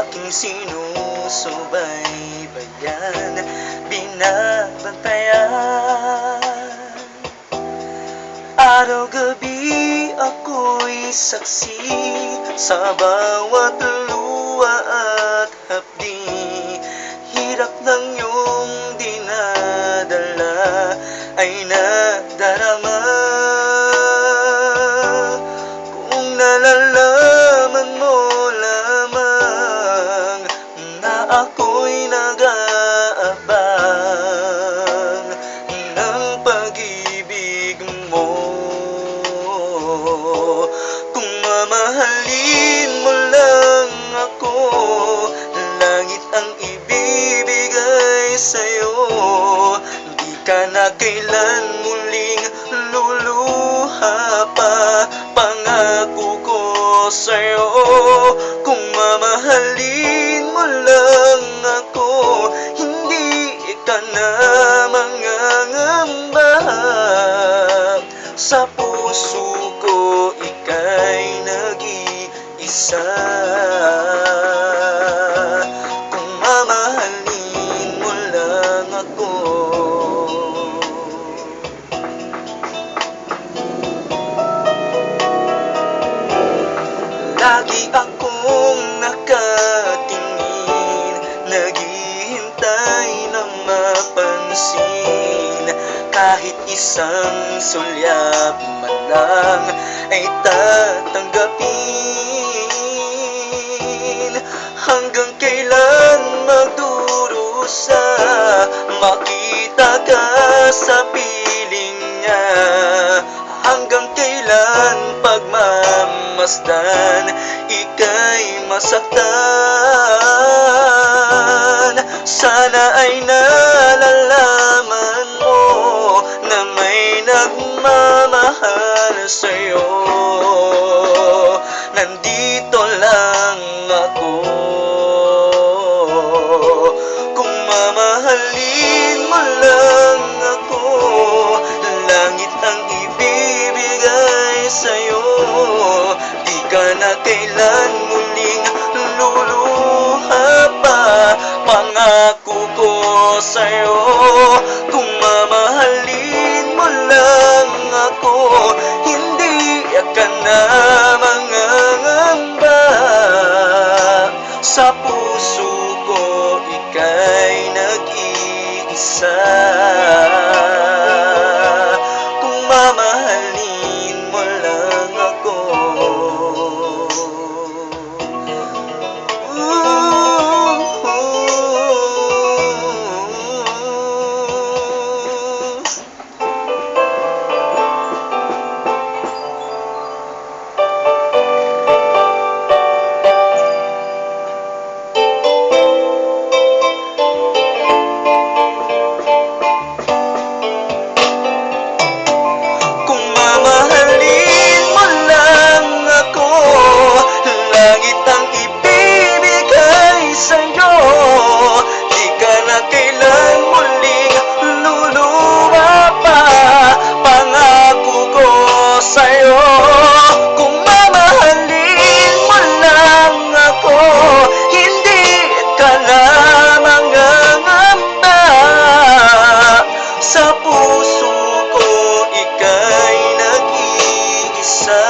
aking sinusubaybayan, binabantayan. Araw-gabi ako'y saksi sa bawat luha at hapdi. Hirap ng iyong dinadala ay nadarama. Kung nalalaman mo lamang na ako'y nag-aabang ng pag-ibig mo. Kung mamahalin mo lang ako, langit ang ibibigay sa'yo. Di ka na kailan muling luluha pa, pangako ko sa'yo. Kung mamahalin mo lang ako, hindi ka na mangangamba. Sa puso ko ika'y nag-iisa. Kung mamahalin mo lang ako. Lagi akong nakatingin, naghihintay na mapansin. Kahit isang sulyap man lang ay tatanggapin. Hanggang kailan magdurusa, makita ka sa piling niya. Hanggang kailan pagmamasdan, ika'y masaktan. Sana ay nalalaman mo na may nagmamahal sa'yo. Nandito lang ako. Kung mamahalin mo lang ako, langit ang ibibigay sa'yo. Di ka na kailan muling luluha pa, pangako ko sa'yo. Kung mamahalin mo lang ako, hindi ka na mangangamba. Sa puso ko ika'y nag-iisa. Kung mamahalin mo lang ako. Kung mamahalin mo lang ako, hindi ka na mangangamba. Sa puso ko ika'y nag-iisa.